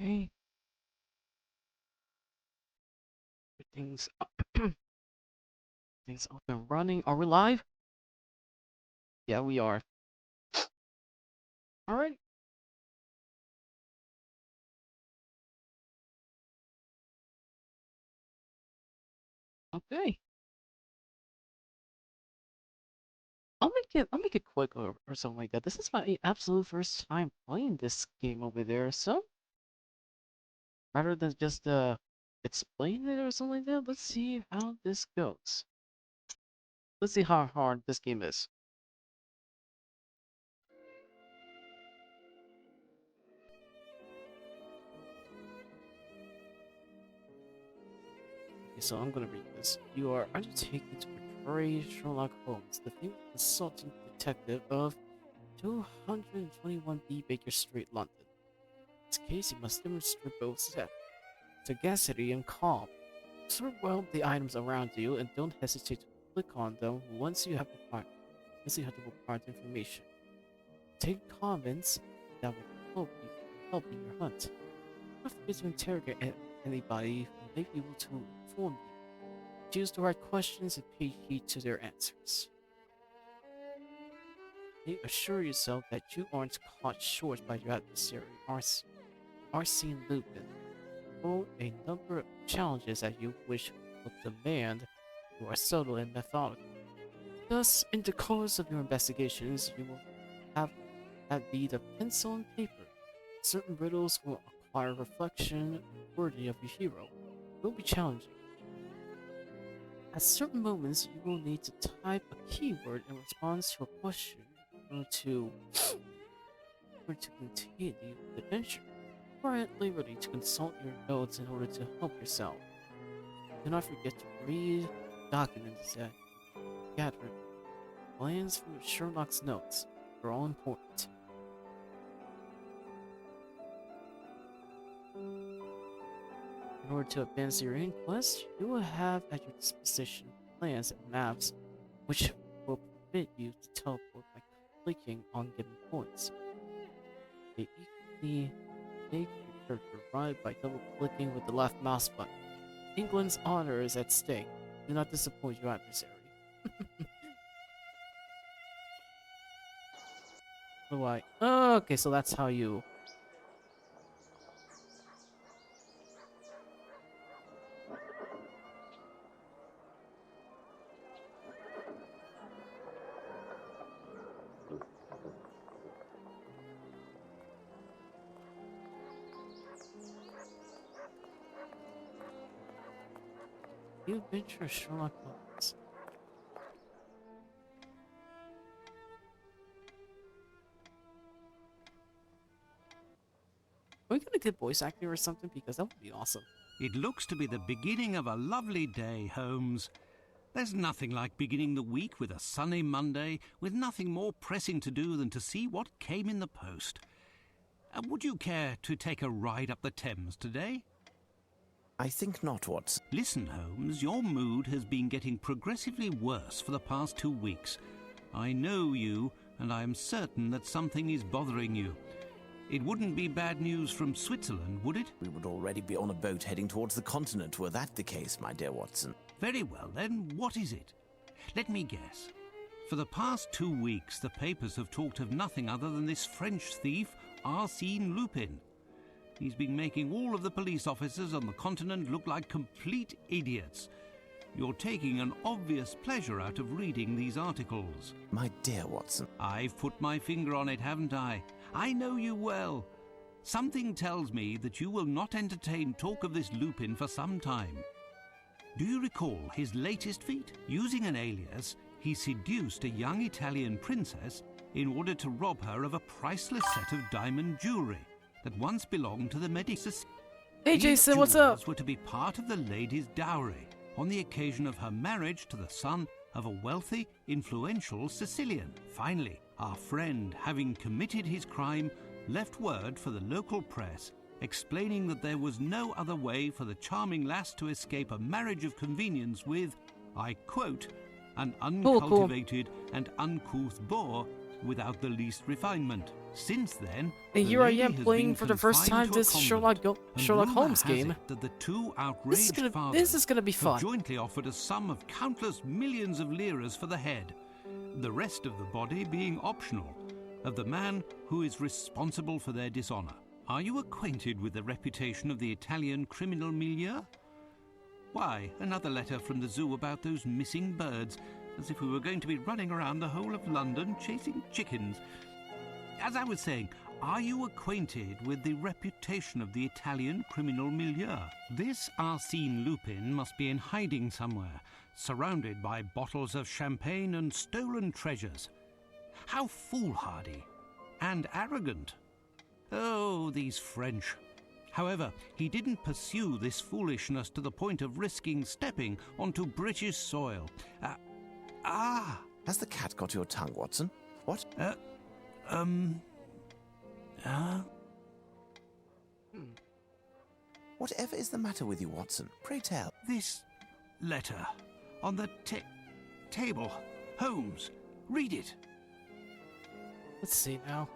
Okay. Everything's up. Things up and running. Are we live? Yeah, we are. All right. Okay. I'll make it quick or something like that. This is my absolute first time playing this game over there, so rather than just explain it or something like that, let's see how this goes. Let's see how hard this game is. Okay, so I'm gonna read this. You are undertaken to portray Sherlock Holmes, the famous consulting detective of 221B Baker Street, London. In this case, you must demonstrate both sagacity and calm. Observe well the items around you and don't hesitate to click on them once you have the required information. Take comments that will help in your hunt. Don't forget to interrogate anybody who may be able to inform you. Choose the right questions and pay heed to their answers. Assure yourself that you aren't caught short by your adversary, Arsene Lupin. Throw a number of challenges that you wish would demand you are subtle and methodical. Thus, in the course of your investigations, you will have that need of pencil and paper. Certain riddles will require reflection worthy of your hero. It will be challenging. At certain moments, you will need to type a keyword in response to a question in order to continue the adventure. You are at liberty to consult your notes in order to help yourself. Do not forget to read documents that gathered. Glance through Sherlock's notes. They're all important. In order to advance your inquest, you will have at your disposition plans and maps which will permit you to teleport by clicking on given points. They equally make your character ride by double-clicking with the left mouse button. England's honor is at stake. Do not disappoint your adversary. Why? Oh, okay, so that's how you... The Adventure of Sherlock Holmes. Are we gonna get voice acting or something? Because that would be awesome. It looks to be the beginning of a lovely day, Holmes. There's nothing like beginning the week with a sunny Monday, with nothing more pressing to do than to see what came in the post. Would you care to take a ride up the Thames today? I think not, Watson. Listen, Holmes, your mood has been getting progressively worse for the past 2 weeks. I know you, and I am certain that something is bothering you. It wouldn't be bad news from Switzerland, would it? We would already be on a boat heading towards the continent were that the case, my dear Watson. Very well, then, what is it? Let me guess. For the past 2 weeks, the papers have talked of nothing other than this French thief, Arsene Lupin. He's been making all of the police officers on the continent look like complete idiots. You're taking an obvious pleasure out of reading these articles. My dear Watson. I've put my finger on it, haven't I? I know you well. Something tells me that you will not entertain talk of this Lupin for some time. Do you recall his latest feat? Using an alias, he seduced a young Italian princess in order to rob her of a priceless set of diamond jewelry that once belonged to the Medici. Hey Jason, what's up? These jewels were to be part of the lady's dowry on the occasion of her marriage to the son of a wealthy, influential Sicilian. Finally, our friend, having committed his crime, left word for the local press explaining that there was no other way for the charming lass to escape a marriage of convenience with, I quote, an uncultivated and uncouth boor without the least refinement. Since then, And the here I lady am has playing been for the first confined time to a this convent, and Sherlock rumour Holmes has game. it that the two This outraged is fathers gonna be have fun. jointly offered a sum of countless millions of liras for the head, the rest of the body being optional, of the man who is responsible for their dishonour. Are you acquainted with the reputation of the Italian criminal milieu? Why, another letter from the zoo about those missing birds, as if we were going to be running around the whole of London chasing chickens. As I was saying, are you acquainted with the reputation of the Italian criminal milieu? This Arsène Lupin must be in hiding somewhere, surrounded by bottles of champagne and stolen treasures. How foolhardy and arrogant. Oh, these French. However, he didn't pursue this foolishness to the point of risking stepping onto British soil. Has the cat got your tongue, Watson? What? Whatever is the matter with you, Watson? Pray tell. This letter on the table. Holmes, read it. Let's see now.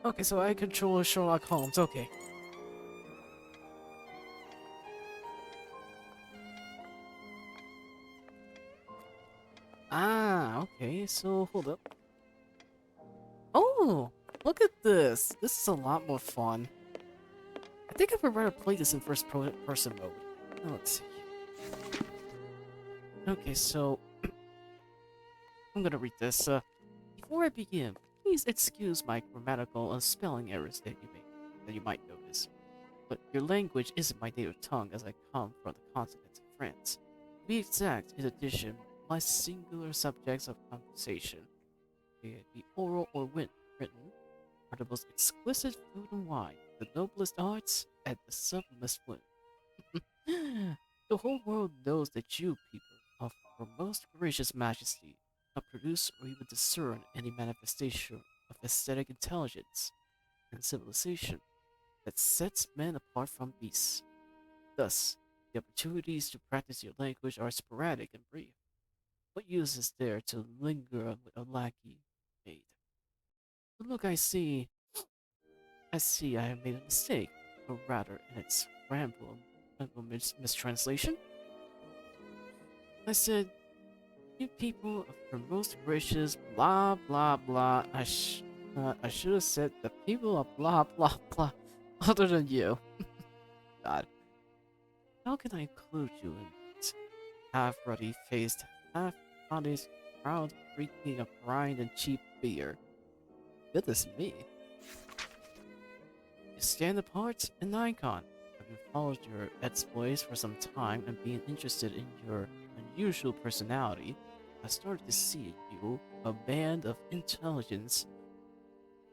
Okay, so I control Sherlock Holmes. Okay. Okay, so hold up. Oh, look at this. This is a lot more fun. I think I would rather play this in first-person mode. Now, let's see. Okay, so I'm gonna read this. Before I begin, please excuse my grammatical and spelling errors that you might notice. But your language isn't my native tongue, as I come from the continent of France. To be exact, in addition, my singular subjects of conversation, be it be oral or written, are the most exquisite food and wine, the noblest arts, and the sublimest women. The whole world knows that you, people, of your most gracious majesty, not produce or even discern any manifestation of aesthetic intelligence and civilization that sets men apart from beasts. Thus, the opportunities to practice your language are sporadic and brief. What use is there to linger with a lackey maid? But look, I see I have made a mistake, or rather, in its ramble mistranslation. I said, you people of your most gracious blah blah blah. I should have said the people of blah blah blah other than you. God. How can I include you in it? Half-ruddy faced, half-honest, proud drinking of grind and cheap beer. Goodness me. You stand apart, an icon. Having followed your exploits for some time and being interested in your unusual personality, I started to see in you a band of intelligence,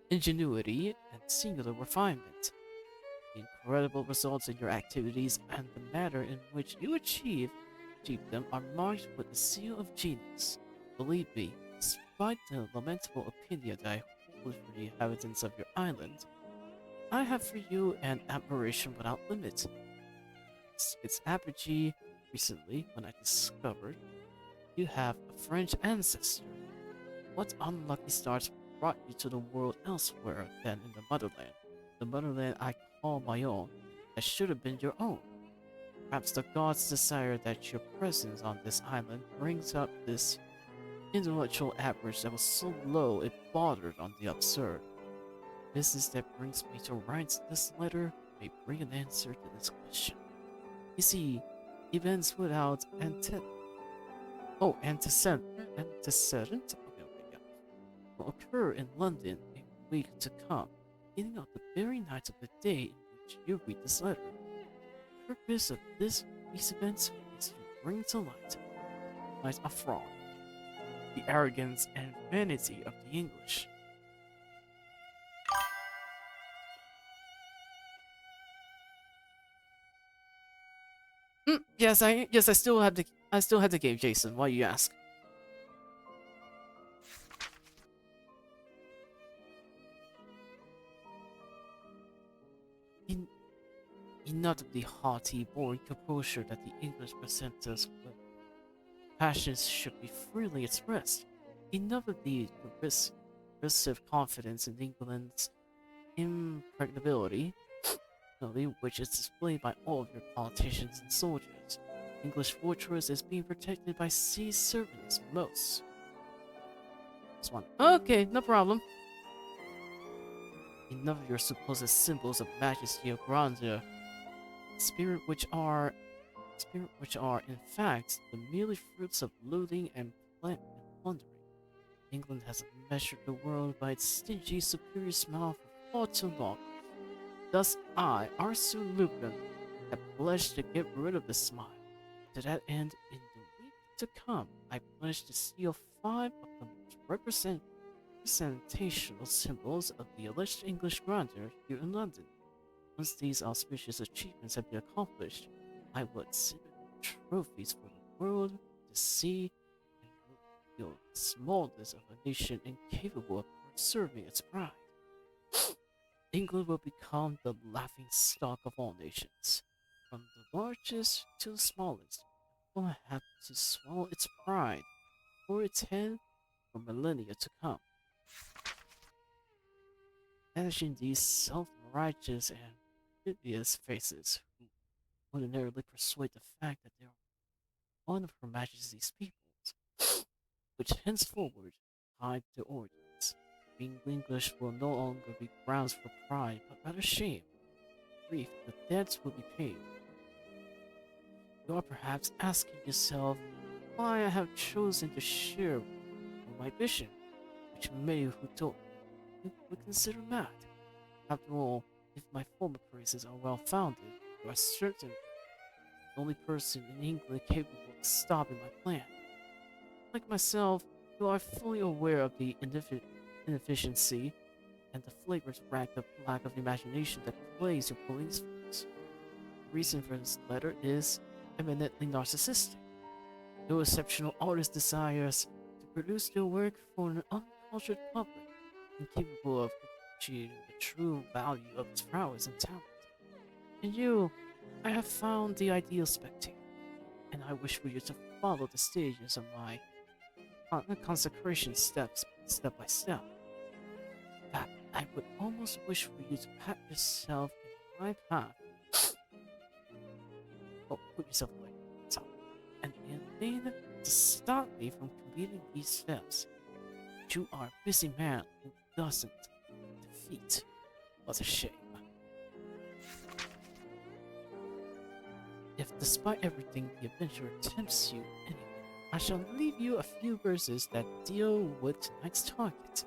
ingenuity, and singular refinement. The incredible results in your activities and the manner in which you achieve them are marked with the seal of genius. Believe me, despite the lamentable opinion that I hold for the inhabitants of your island, I have for you an admiration without limit. Its apogee recently when I discovered you have a French ancestor. What unlucky stars brought you to the world elsewhere than in the motherland? The motherland I call my own, that should have been your own. Perhaps the gods desire that your presence on this island brings up this intellectual average that was so low it bordered on the absurd. Business that brings me to write this letter may bring an answer to this question. You see, events without antecedent will occur in London a week to come, beginning on the very night of the day in which you read this letter. The purpose of this week's events is to bring to light a fraud, the arrogance and vanity of the English. Yes, I still have the game, Jason. Why you ask? Not of the haughty, bored composure that the English present us with. Passions should be freely expressed. Enough of the progressive confidence in England's impregnability, which is displayed by all of your politicians and soldiers. English fortress is being protected by sea servants most. This one. Okay, no problem. Enough of your supposed symbols of majesty or grandeur, spirit which are in fact the merely fruits of looting and plundering. England has measured the world by its stingy, superior smile for far too long. Thus I, Arsene Lupin, have pledged to get rid of this smile. To that end, in the week to come, I pledge to steal 5 of the most representational symbols of the alleged English grandeur here in London. Once these auspicious achievements have been accomplished, I will exhibit trophies for the world to see and reveal the smallness of a nation incapable of preserving its pride. England will become the laughing stock of all nations. From the largest to the smallest, it will have to swallow its pride for its head for millennia to come. Managing these self-righteous and hideous faces who ordinarily persuade the fact that they are one of Her Majesty's peoples, which henceforward hide their origins. Being English will no longer be grounds for pride, but rather shame. Grief, the debts will be paid. You are perhaps asking yourself why I have chosen to share my vision, which many who don't would consider mad. After all, if my former praises are well founded, you are certain the only person in England capable of stopping my plan. Like myself, you are fully aware of the inefficiency and the flagrant lack of imagination that plagues your police force. The reason for this letter is eminently narcissistic. No exceptional artist desires to produce their work for an uncultured public, incapable of appreciating the true value of its prowess and talent. In you, I have found the ideal spectator, and I wish for you to follow the stages of my consecration step by step. In fact, I would almost wish for you to pat yourself in my path. Oh, put yourself away. So, and then to stop me from completing these steps. You are a busy man who doesn't defeat. What a shame. If despite everything the adventurer tempts you anyway, I shall leave you a few verses that deal with tonight's target.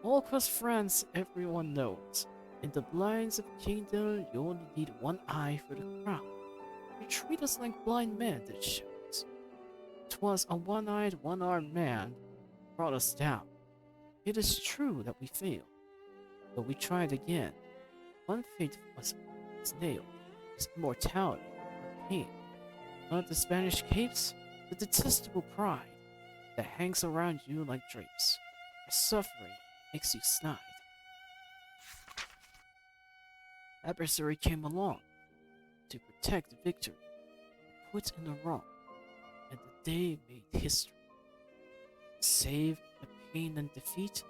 All across France, everyone knows. In the blinds of the kingdom, you only need one eye for the crown. You treat us like blind men, it shows. 'Twas a one-eyed, one-armed man who brought us down. It is true that we failed, but we tried again. One fate was nailed, his immortality, or pain. One of the Spanish capes, the detestable pride that hangs around you like drapes. Your suffering makes you snide. Adversary came along to protect the victory, put in the wrong, and the day made history. Save the pain and defeat.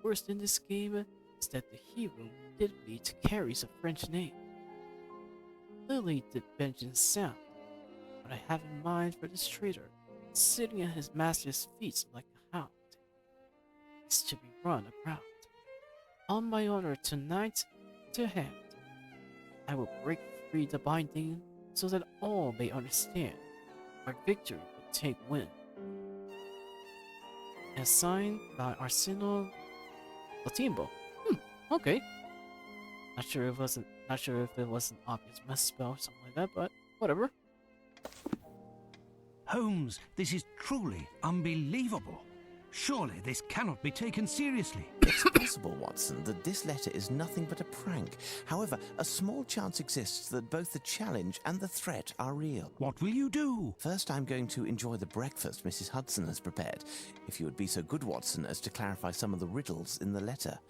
Worst in this game is that the hero did meet carries a French name. Clearly did vengeance sound, but I have in mind for this traitor, sitting at his master's feet like a hound, is to be run aground. On my honor tonight to hand, I will break free the binding so that all may understand our victory will take win. And signed by Arsino Latimbo. Okay. Not sure if it was an obvious misspell or something like that, but whatever. Holmes, this is truly unbelievable. Surely this cannot be taken seriously. It's possible, Watson, that this letter is nothing but a prank. However, a small chance exists that both the challenge and the threat are real. What will you do? First, I'm going to enjoy the breakfast Mrs. Hudson has prepared. If you would be so good, Watson, as to clarify some of the riddles in the letter.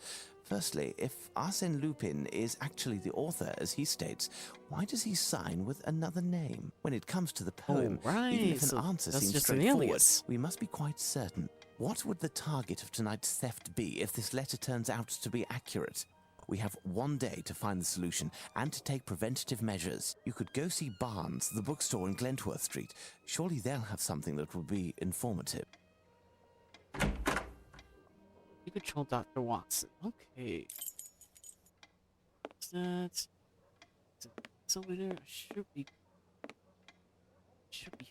Firstly, if Arsène Lupin is actually the author, as he states, why does he sign with another name? When it comes to the poem, even if an answer seems straightforward, we must be quite certain. What would the target of tonight's theft be if this letter turns out to be accurate? We have one day to find the solution and to take preventative measures. You could go see Barnes, the bookstore in Glentworth Street. Surely they'll have something that will be informative. You control Dr. Watson. Okay. That's over there. Should be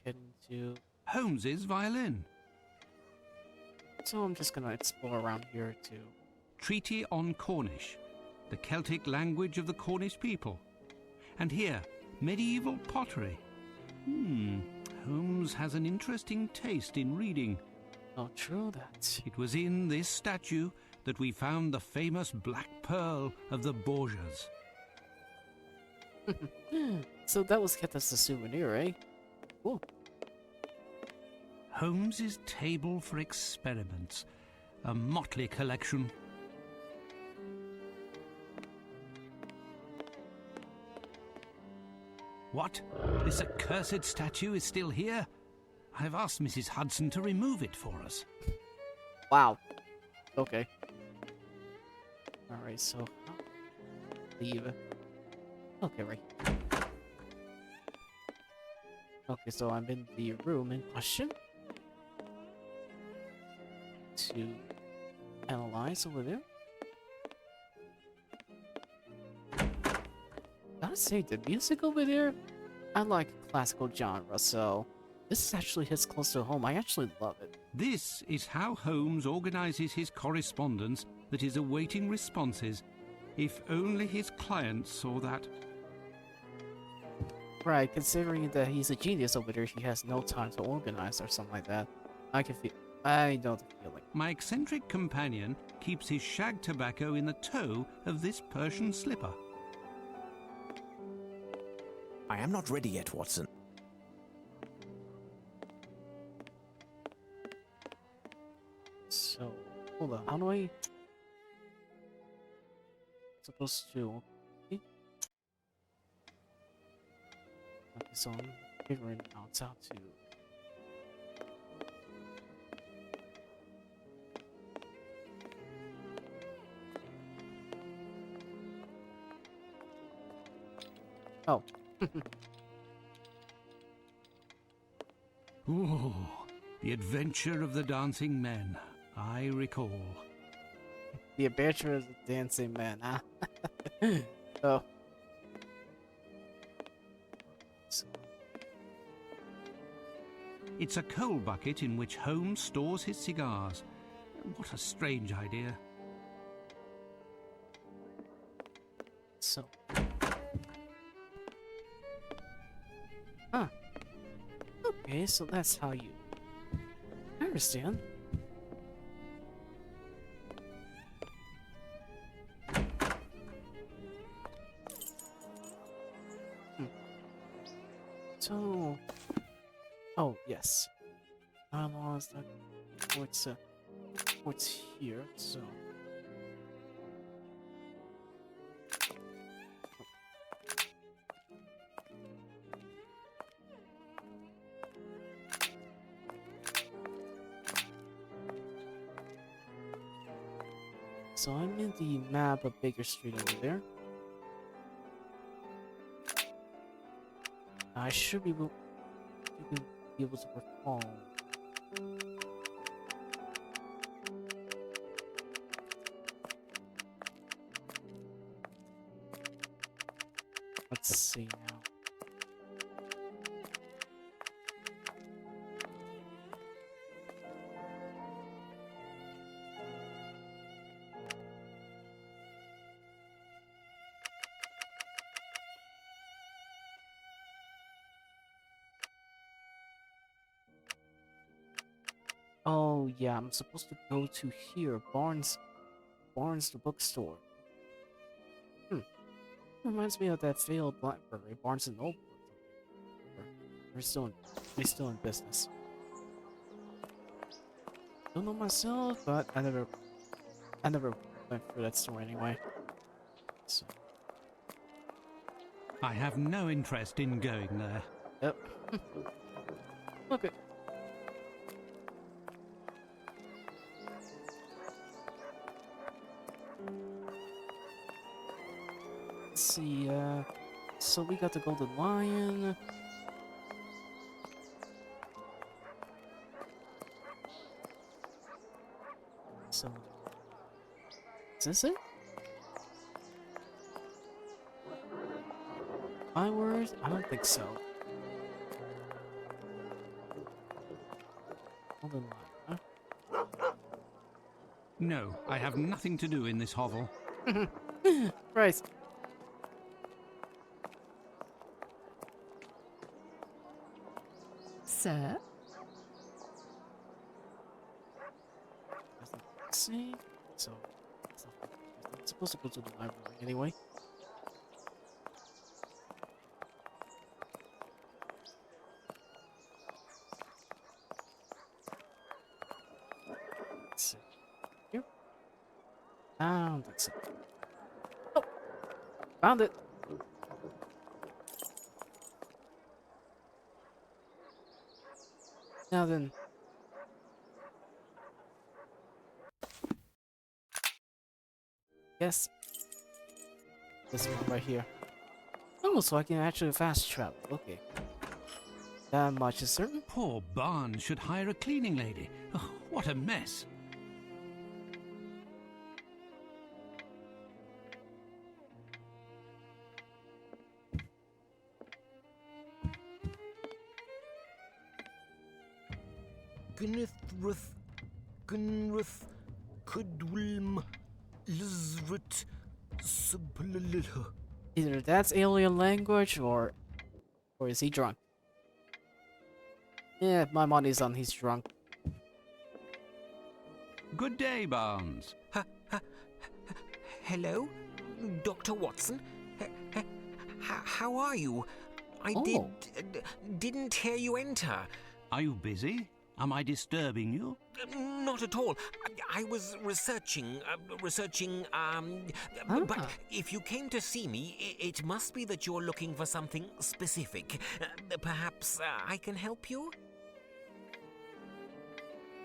heading to. Holmes's violin. So I'm just gonna explore around here too. Treaty on Cornish, the Celtic language of the Cornish people. And here, medieval pottery. Holmes has an interesting taste in reading. Oh, true that. It was in this statue that we found the famous black pearl of the Borgias. So that was kept as a souvenir, eh? Cool. Holmes's Table for Experiments, a motley collection. What? This accursed statue is still here? I've asked Mrs. Hudson to remove it for us. Wow. Okay. Alright, so leave. Okay, right. Okay, so I'm in the room in question to analyze over there. Gotta say, the music over there, I like classical genre, so this actually hits close to home. I actually love it. This is how Holmes organizes his correspondence that is awaiting responses. If only his clients saw that. Right, considering that he's a genius over there, he has no time to organize or something like that. I know the feeling. My eccentric companion keeps his shag tobacco in the toe of this Persian slipper. I am not ready yet, Watson. So, hold on. How do I... Supposed to... Okay, so I'm figuring out how to... Oh. Ooh, the adventure of the dancing men. I recall. The Adventure of the Dancing Man, huh? Oh. So. It's a coal bucket in which Holmes stores his cigars. What a strange idea. So. Huh. Okay, so that's how you... I understand. So... Oh, yes. Bylaws that... What's here, so... So I'm in the map of Baker Street over there. I should be able to recall. Let's see now. Oh yeah, I'm supposed to go to here, Barnes the bookstore. Reminds me of that failed library, Barnes and Noble. They're still in business. Don't know myself, but I never went through that store anyway. So. I have no interest in going there. Yep. Okay. let's see, so we got the golden lion. So, is this it? My word? I don't think so. Golden lion, huh? No, I have nothing to do in this hovel. Right. Sir? See? So, it's not supposed to go to the library anyway. Let's see. Here? I don't think so. Oh! Found it! Now then. Yes. This one right here. Oh, so I can actually fast travel. Okay. That much is certain. Poor Barnes should hire a cleaning lady. Oh, what a mess. Gunruth, Kudwilm, Lizrit, Sublilha. Either that's alien language or is he drunk? Yeah, my money's on he's drunk. Good day, Barnes. Hello, Dr. Watson. How are you? I Oh. didn't hear you enter. Are you busy? Am I disturbing you? Not at all. I was researching, but Ah. if you came to see me, it must be that you're looking for something specific. Perhaps I can help you?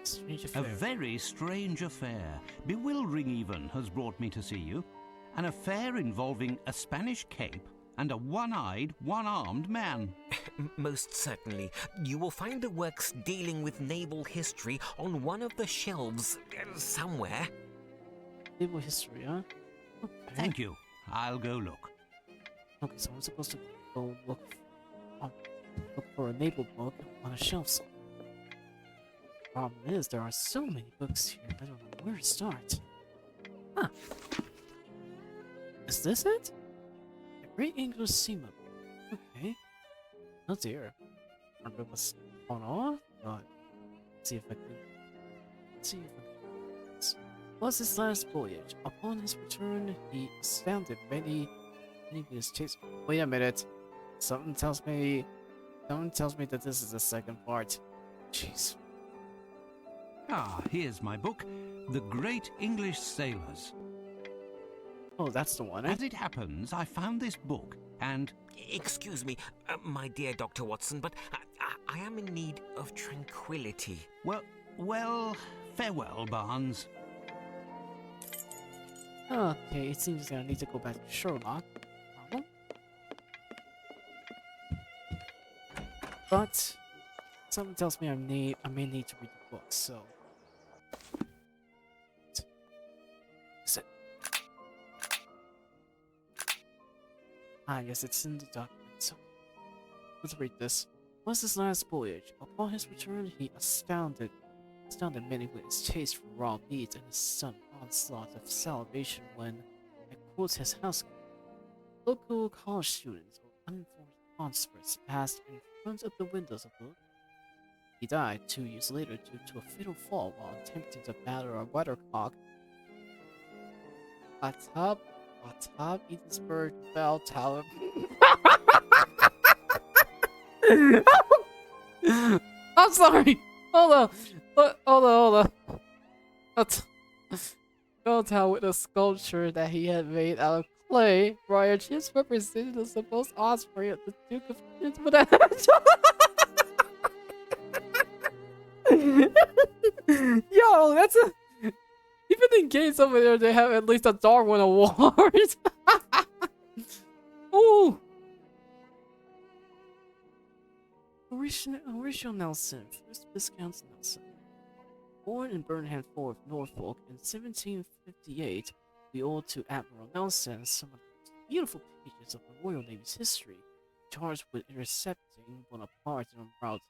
Strange A affair. very strange affair, bewildering even, has brought me to see you. An affair involving a Spanish cape and a one-eyed, one-armed man. Most certainly. You will find the works dealing with naval history on one of the shelves somewhere. Naval history, huh? Okay. Thank you. I'll go look. Okay, so I'm supposed to go look for a naval book on a shelf somewhere. Problem is, there are so many books here, I don't know where to start. Huh. Is this it? A Great English Seaman. Okay. Oh dear. I remember what's going on, but let's see if I can. Was his last voyage. Upon his return, he astounded many in his chase. Wait a minute. Something tells me that this is the second part. Jeez. Ah, here's my book, The Great English Sailors. Oh, that's the one, eh? As it happens, I found this book, and Excuse me, my dear Dr. Watson, but I am in need of tranquility. well, farewell, Barnes. Okay, it seems that I need to go back to Sherlock. Problem. But something tells me I may need to read the book, so. Is it? Yes, it's in the document. So let's read this. Was his last voyage. Upon his return, he astounded many with his taste for raw meat and his sudden onslaught of salivation when, I quote his housekeeper, local college students or uninformed conscripts passed in front of the windows of the. He died 2 years later due to a fatal fall while attempting to batter a weathercock atop Edinburgh Bell Tower. I'm sorry. Hold on. Bell Tower with a sculpture that he had made out of clay. Briar Chips represented the supposed offspring of the Duke of Edinburgh. Yo, that's a. Even in games over there, they have at least a Darwin Award. Ooh! Horatio Nelson, first Viscount Nelson. Born in Burnham Fort, Norfolk in 1758, we owe to Admiral Nelson some of the most beautiful pages of the Royal Navy's history, charged with intercepting Bonaparte en route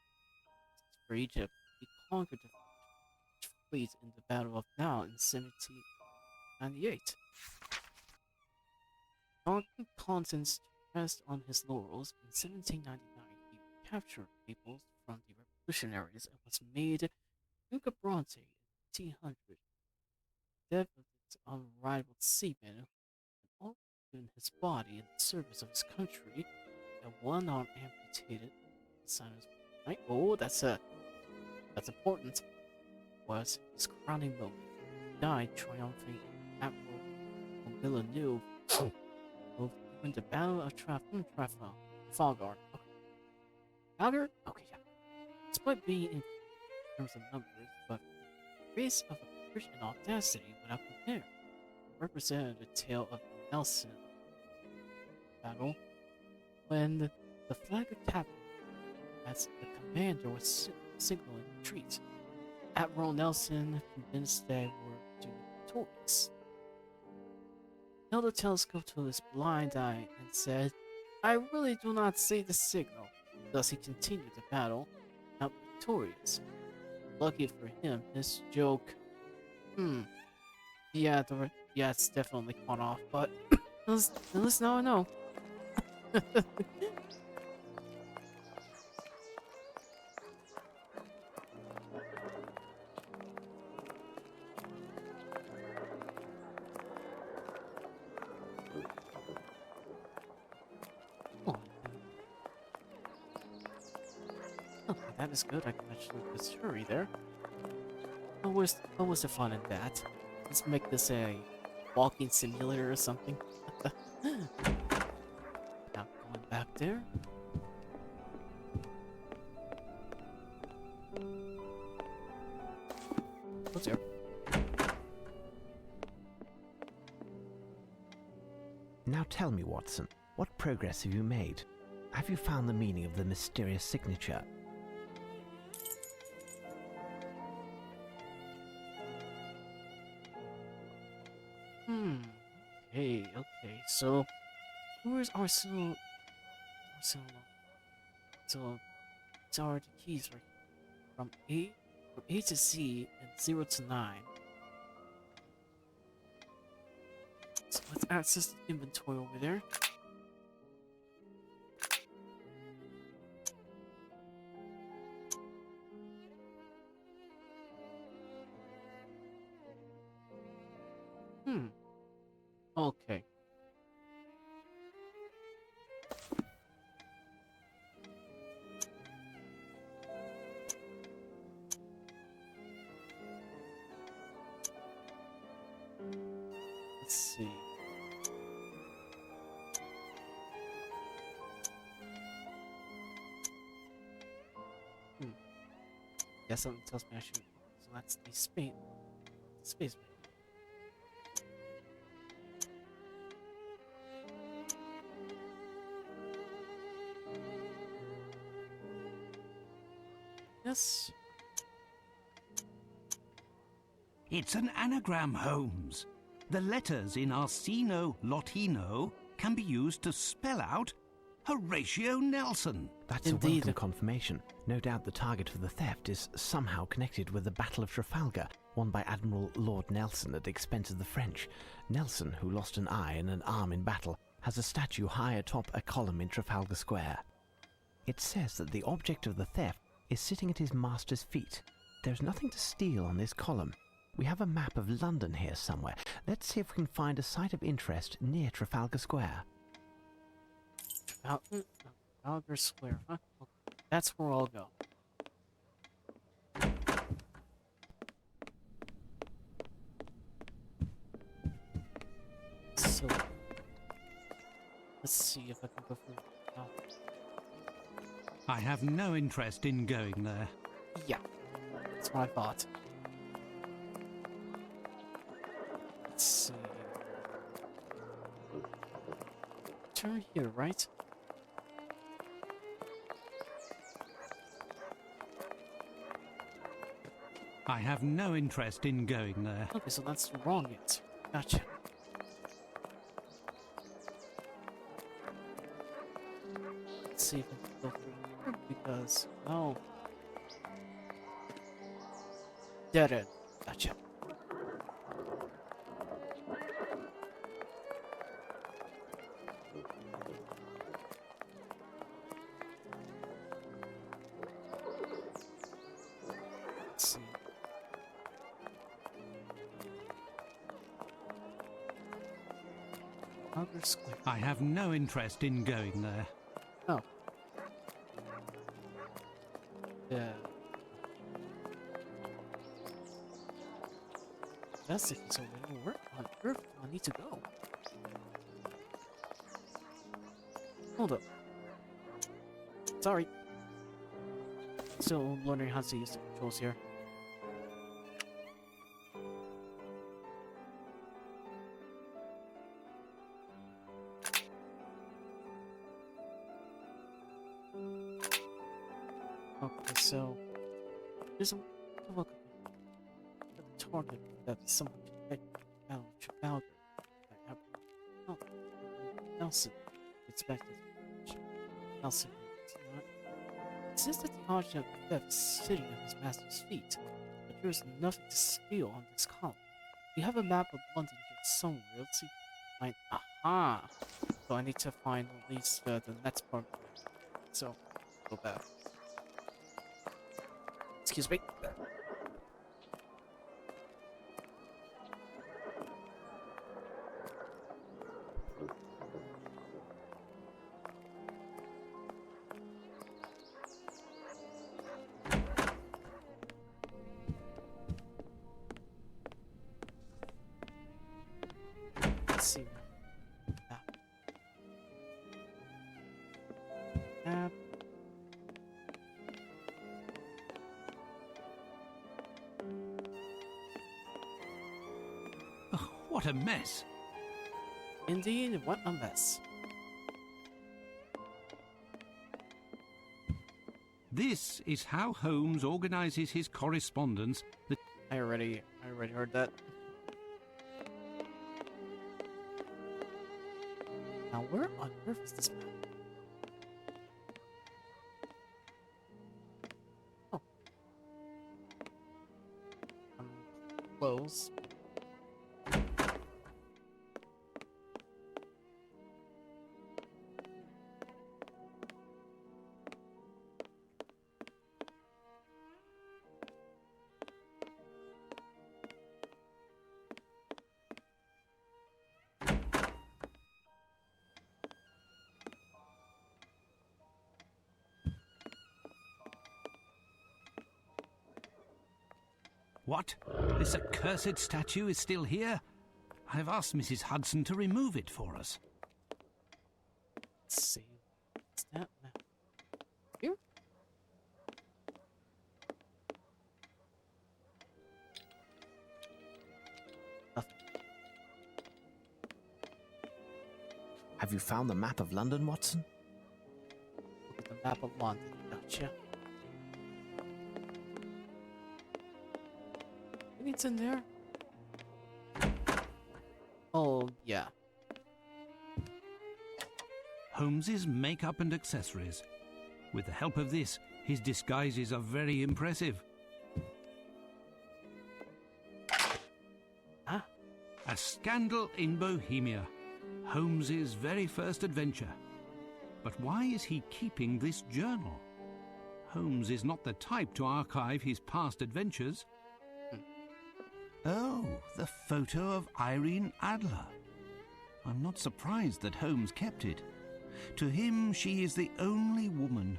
for Egypt. He conquered the French fleet in the Battle of Nile in 1798. Jonathan Contents rest on his laurels. In 1799, he captured Naples from the revolutionaries and was made Duke of Bronte in 1800. Death of this unrivaled seaman who had offered his body in the service of his country, and one arm amputated. Right? Oh, that's important. Was his crowning moment. He died triumphing in Admiral Villeneuve in the Battle of Trafalgar. Okay. Trafalgar? Okay, yeah. Despite being in terms of numbers, but grace of a courage and audacity without compare, represented the tale of Nelson battle when the flag of captain as the commander was signaling retreat. Admiral Nelson, convinced they were to be victorious, held a telescope to his blind eye and said, "I really do not see the signal." Thus he continued the battle, not victorious. Lucky for him, his joke, yeah, it's definitely caught off, but at least now I know. Okay, that is good. I can actually just hurry there. What was the fun in that? Let's make this a walking simulator or something. Now going back there. What's here? Now tell me, Watson, what progress have you made? Have you found the meaning of the mysterious signature? Okay. So, where's Arsenal? So, these are the keys right here. From A to Z and 0 to 9. So let's access the inventory over there. Okay. Let's see. Yeah, something tells me I should. So that's the space. Yes. It's an anagram, Holmes. The letters in Arsino Lotino can be used to spell out Horatio Nelson. That's Indeed. a welcome confirmation. No doubt the target for the theft is somehow connected with the Battle of Trafalgar, won by Admiral Lord Nelson at the expense of the French. Nelson, who lost an eye and an arm in battle, has a statue high atop a column in Trafalgar Square. It says that the object of the theft is sitting at his master's feet. There's nothing to steal on this column. We have a map of London here somewhere. Let's see if we can find a site of interest near Trafalgar Square. Trafalgar Square, huh? Okay. That's where I'll go. So, let's see if I can go through. Oh, I have no interest in going there. yeah, that's what I thought. Let's see. turn here, right? I have no interest in going there. Okay, so that's the wrong answer. Gotcha. Let's see if I can go through here because no. Dead end. Gotcha. Let's see. Outer Square. I have no interest in going there. Oh. Yeah. That's the case already. Where on earth do I need to go? Hold up. Sorry. Still learning how to use the controls here. Okay, so there's a look at the target that someone can get Trafalgar by Nelson. Expected Nelson. It says that the object of theft is sitting at his master's feet, but there is nothing to steal on this column. We have a map of London here somewhere. Let's see. Aha! So I need to find at least the next part. So, go back. Excuse me. Let's see. Map. Oh, what a mess. Indeed, what a mess. This is how Holmes organizes his correspondence. I already heard that. Now, where on earth is this map? Oh. Close. What? This accursed statue is still here? I've asked Mrs. Hudson to remove it for us. Let's see. What's that map? Here? Nothing. Have you found the map of London, Watson? Look at the map of London. Gotcha. It's in there. Oh, yeah. Holmes's makeup and accessories. With the help of this, his disguises are very impressive. Ah. A scandal in Bohemia. Holmes's very first adventure. But why is he keeping this journal? Holmes is not the type to archive his past adventures. Oh, the photo of Irene Adler. I'm not surprised that Holmes kept it. To him, she is the only woman.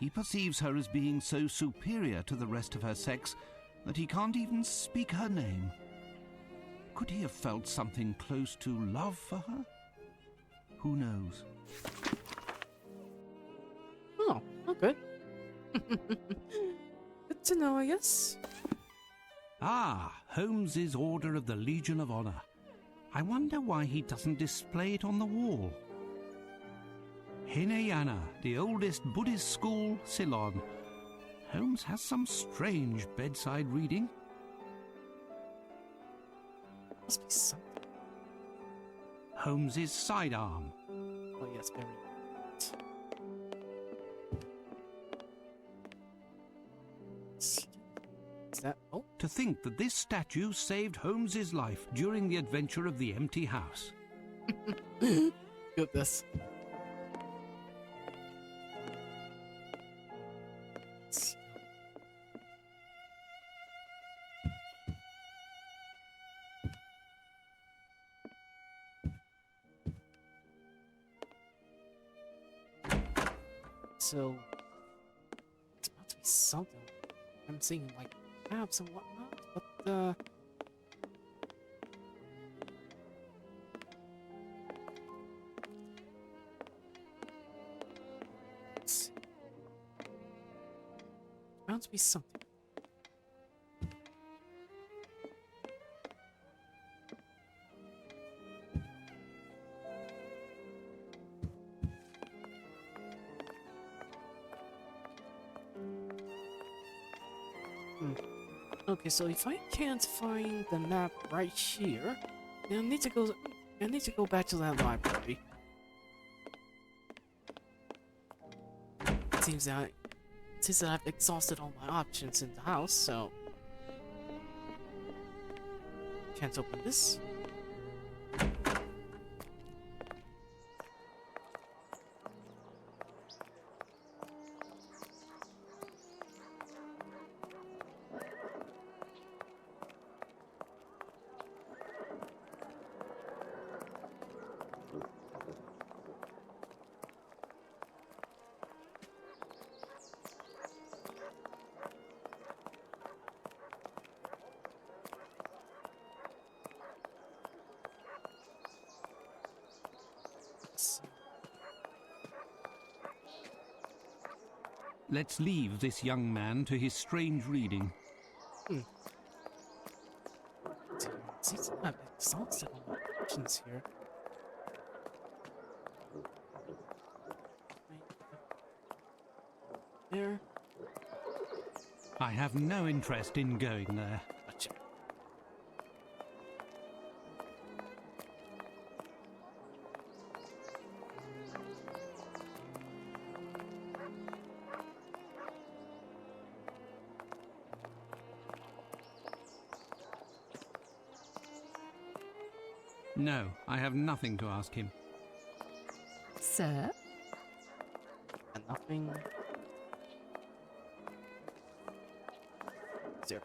He perceives her as being so superior to the rest of her sex that he can't even speak her name. Could he have felt something close to love for her? Who knows? Oh, okay. Good to know, I guess. Ah, Holmes's Order of the Legion of Honor. I wonder why he doesn't display it on the wall. Hinayana, the oldest Buddhist school, Ceylon. Holmes has some strange bedside reading. Must be something. Holmes's sidearm. Oh yes, very good. Is that? Oh, To think that this statue saved Holmes's life during the adventure of the empty house. goodness. So, it's about to be something. I'm seeing like maps and whatnot, but let's see. It's bound to be something. Okay, so if I can't find the map right here, then I need to go back to that library. It seems that I've exhausted all my options in the house, so can't open this. Let's leave this young man to his strange reading. Seems I've exhausted all my options here. There. I have no interest in going there. Gotcha. No, I have nothing to ask him. Sir? And nothing. Zero.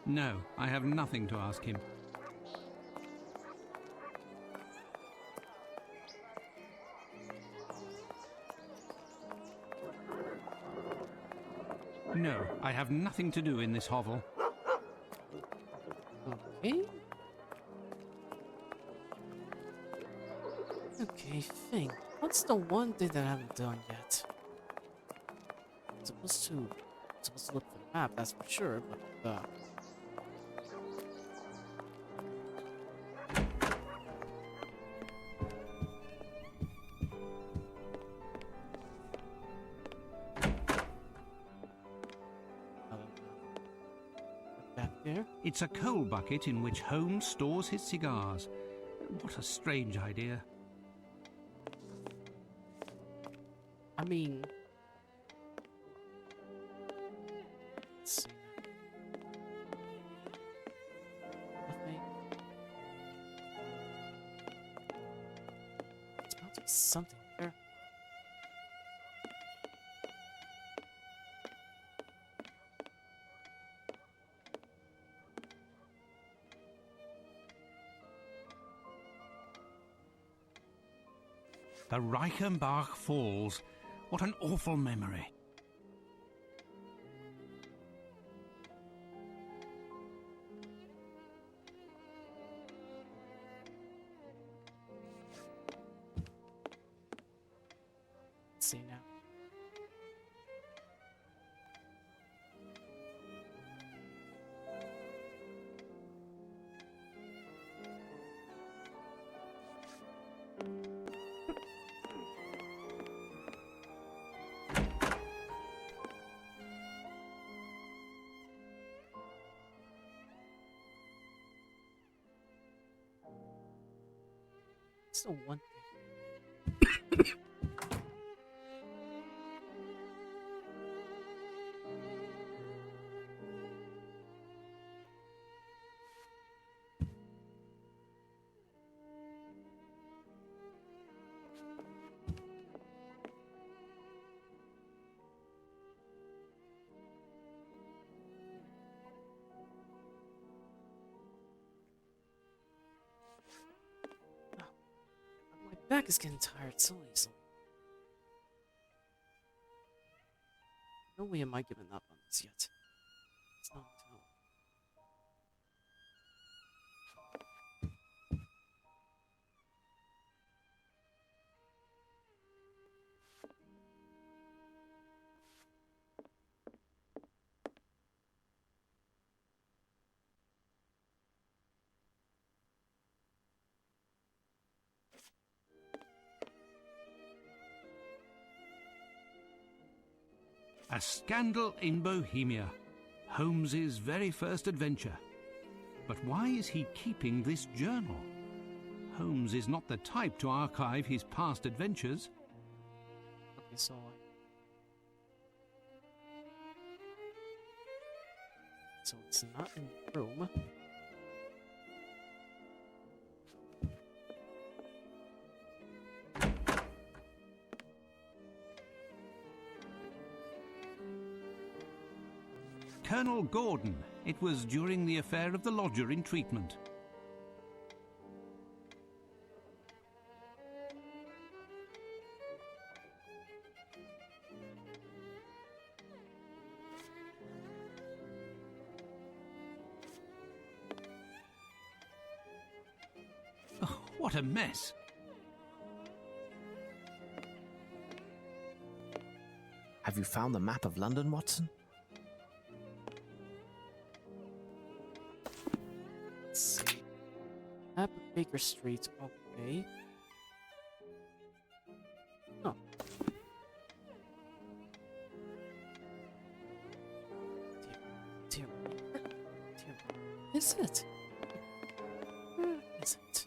No, I have nothing to ask him. No, I have nothing to do in this hovel. Okay. Okay, think. What's the one thing that I haven't done yet? I'm supposed to look for the map, that's for sure, but back there. It's a coal bucket in which Holmes stores his cigars. What a strange idea. I mean, let's see. Nothing. It's about to be something there. The Reichenbach Falls. What an awful memory. see now. Still one thing. My back is getting tired so easily. No way am I giving up on this yet. It's not until. A scandal in Bohemia. Holmes's very first adventure. But why is he keeping this journal? Holmes is not the type to archive his past adventures. Okay, so it's not in the room. Colonel Gordon. It was during the affair of the lodger in treatment. Oh, what a mess! Have you found the map of London, Watson? Let's see. Map of Baker Street, okay. Oh. Dear. Is it? Where is it?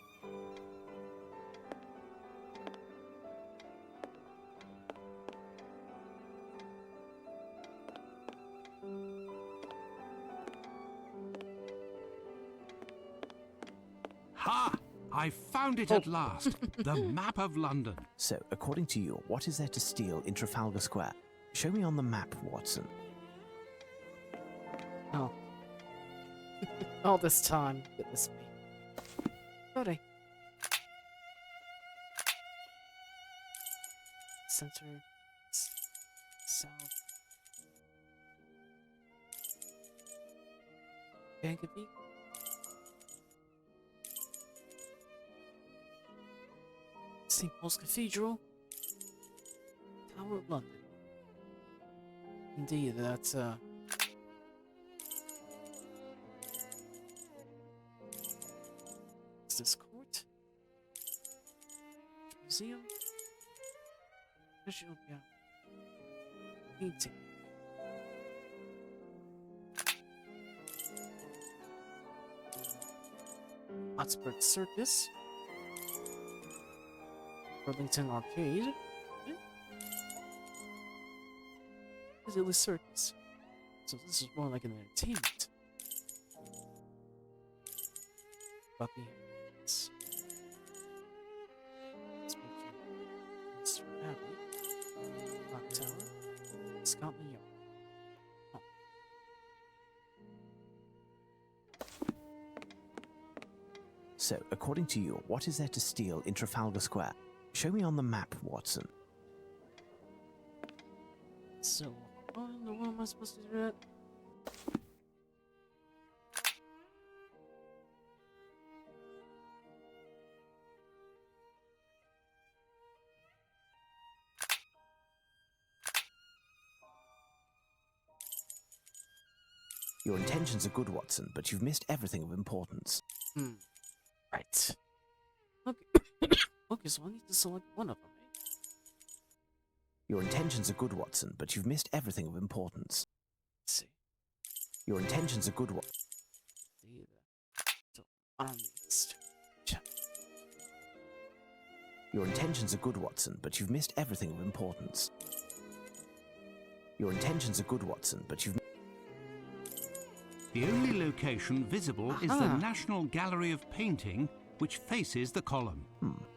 Ha! I found it at last. The map of London. So, according to you, what is there to steal in Trafalgar Square? Show me on the map, Watson. Oh. All this time. Goodness me. Buddy. Center. South. Bankaby? St. Paul's Cathedral? Tower of London. Indeed, that's, Is this court? Museum? National Gallery. Painting. Oxford Circus. Burlington Arcade. Piccadilly Circus. So this is more like an entertainment. Buckingham Palace. Minster Abbey. Clock Tower. Scotland Yard. Oh. So, according to you, what is there to steal in Trafalgar Square? Show me on the map, Watson. So, how in the world am I supposed to do that? Your intentions are good, Watson, but you've missed everything of importance. Right. Okay. Okay, so I need to select one of them, eh? Your intentions are good, Watson, but you've missed everything of importance. Let's see. Your intentions are good, Watson. So, honest. Check. Your intentions are good, Watson, but you've missed everything of importance. Your intentions are good, Watson, but you've... The only location visible is the National Gallery of Painting, which faces the column.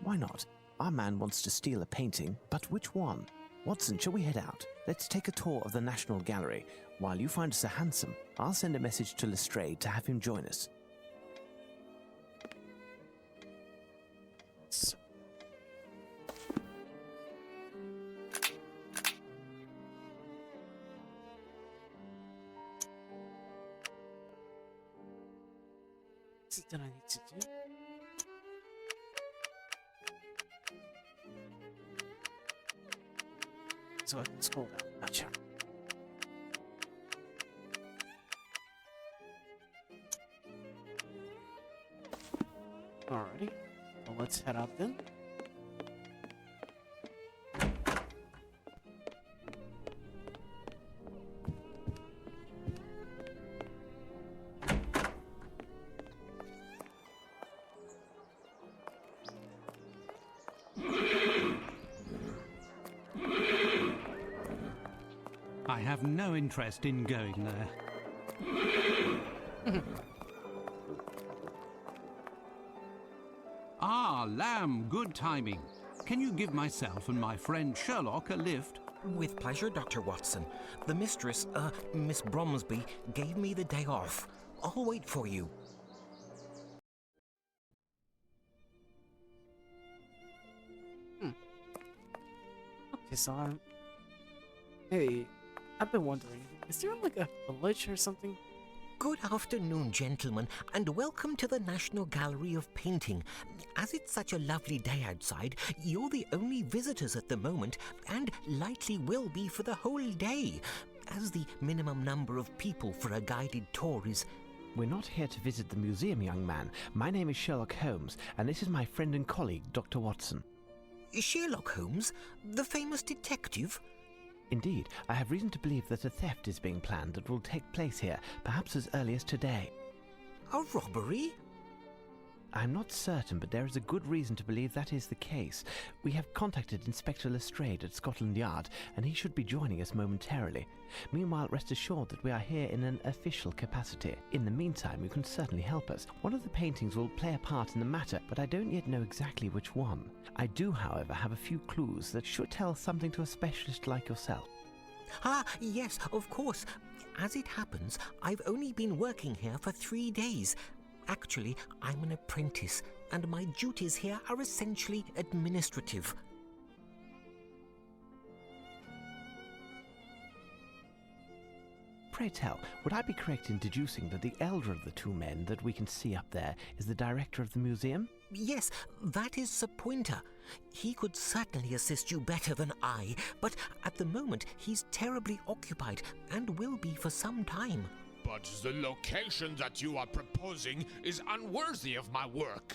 Why not? Our man wants to steal a painting, but which one? Watson, shall we head out? Let's take a tour of the National Gallery. While you find us a hansom, I'll send a message to Lestrade to have him join us. So. What is it that I need to do? So I can scroll down. Gotcha. Alrighty. Well, let's head out then. I have no interest in going there. Lamb, good timing. Can you give myself and my friend Sherlock a lift? With pleasure, Dr. Watson. The mistress, Miss Bromsby, gave me the day off. I'll wait for you. Okay, so Hey, I've been wondering, is there like a village or something? Good afternoon, gentlemen, and welcome to the National Gallery of Painting. As it's such a lovely day outside, you're the only visitors at the moment, and likely will be for the whole day, as the minimum number of people for a guided tour is... We're not here to visit the museum, young man. My name is Sherlock Holmes, and this is my friend and colleague, Dr. Watson. Sherlock Holmes, the famous detective? Indeed, I have reason to believe that a theft is being planned that will take place here, perhaps as early as today. A robbery? I'm not certain, but there is a good reason to believe that is the case. We have contacted Inspector Lestrade at Scotland Yard, and he should be joining us momentarily. Meanwhile, rest assured that we are here in an official capacity. In the meantime, you can certainly help us. One of the paintings will play a part in the matter, but I don't yet know exactly which one. I do, however, have a few clues that should tell something to a specialist like yourself. Ah, yes, of course. As it happens, I've only been working here for 3 days. Actually, I'm an apprentice, and my duties here are essentially administrative. Pray tell, would I be correct in deducing that the elder of the two men that we can see up there is the director of the museum? Yes, that is Sir Pointer. He could certainly assist you better than I, but at the moment he's terribly occupied and will be for some time. But the location that you are proposing is unworthy of my work.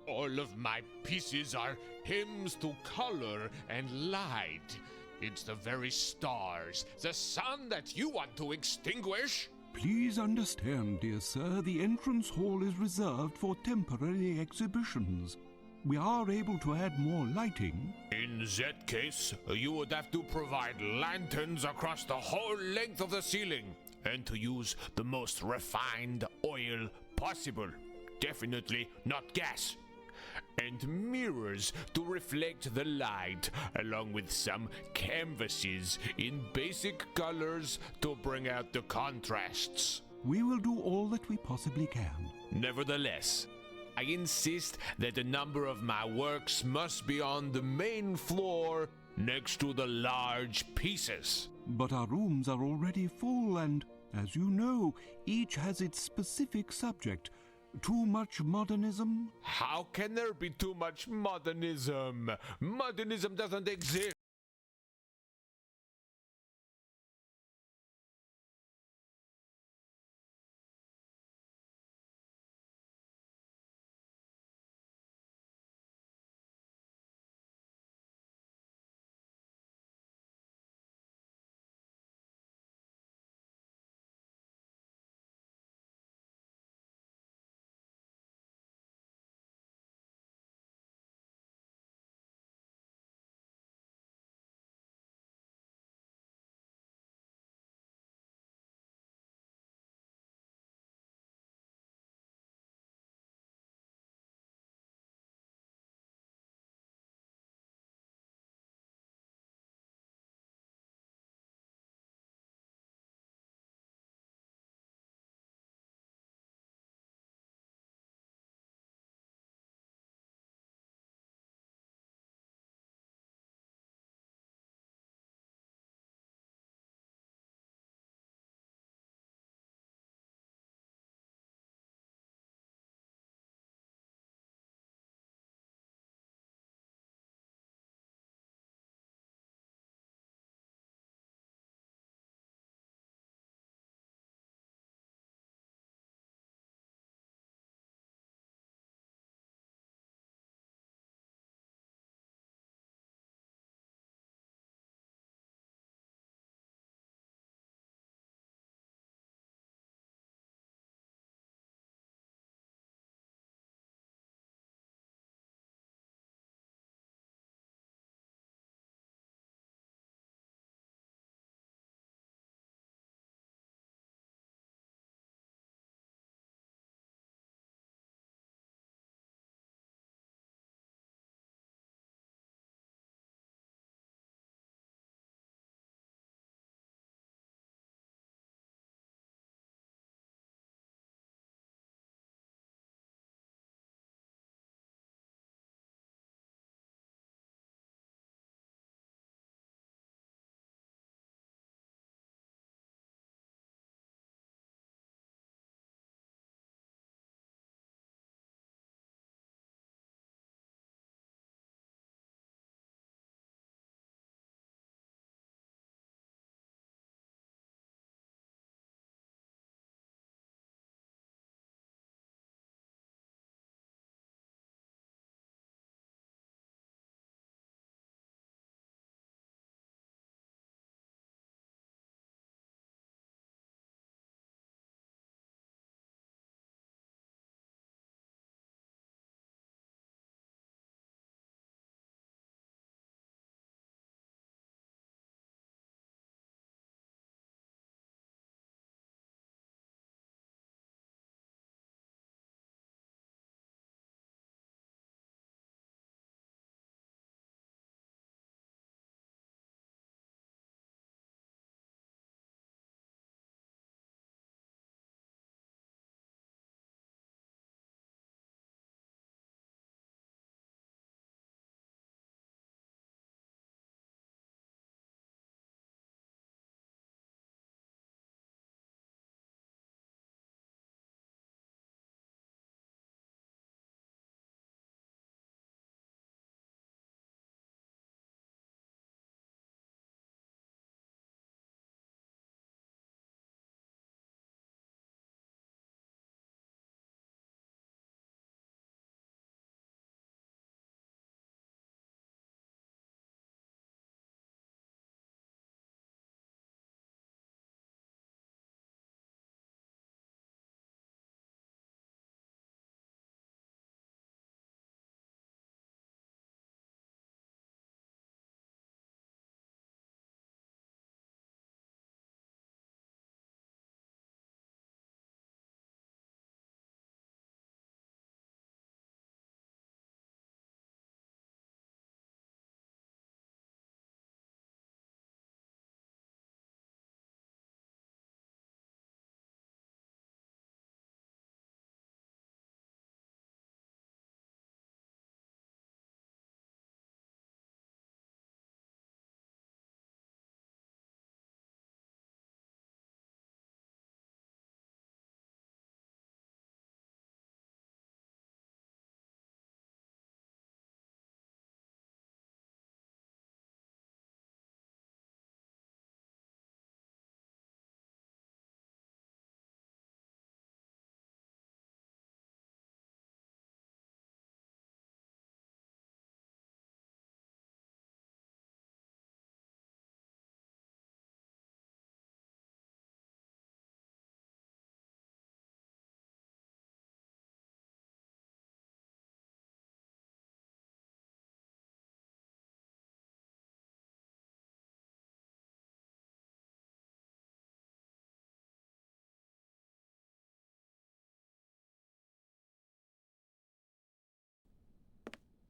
All of my pieces are hymns to color and light. It's the very stars, the sun that you want to extinguish. Please understand, dear sir, the entrance hall is reserved for temporary exhibitions. We are able to add more lighting. In that case, you would have to provide lanterns across the whole length of the ceiling, and to use the most refined oil possible. Definitely not gas. And mirrors to reflect the light, along with some canvases in basic colors to bring out the contrasts. We will do all that we possibly can. Nevertheless, I insist that a number of my works must be on the main floor next to the large pieces. But our rooms are already full, and, as you know, each has its specific subject. Too much modernism? How can there be too much modernism? Modernism doesn't exist.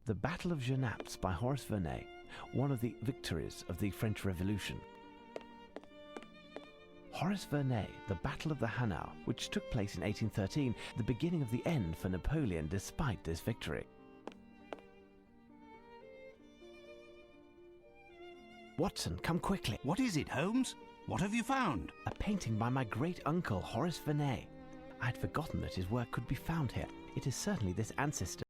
The Battle of Genappe by Horace Vernet, one of the victories of the French Revolution. Horace Vernet, the Battle of the Hanau, which took place in 1813, the beginning of the end for Napoleon despite this victory. Watson, come quickly. What is it, Holmes? What have you found? A painting by my great-uncle, Horace Vernet. I had forgotten that his work could be found here. It is certainly this ancestor.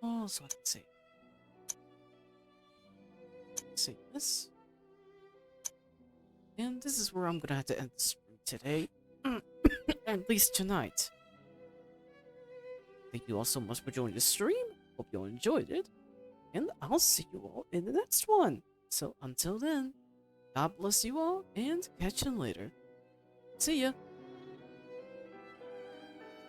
Oh, so let's see. See this. And this is where I'm gonna have to end the stream today. At least tonight. Thank you all so much for joining the stream. Hope you all enjoyed it. And I'll see you all in the next one. So until then, God bless you all and catch you later. See ya.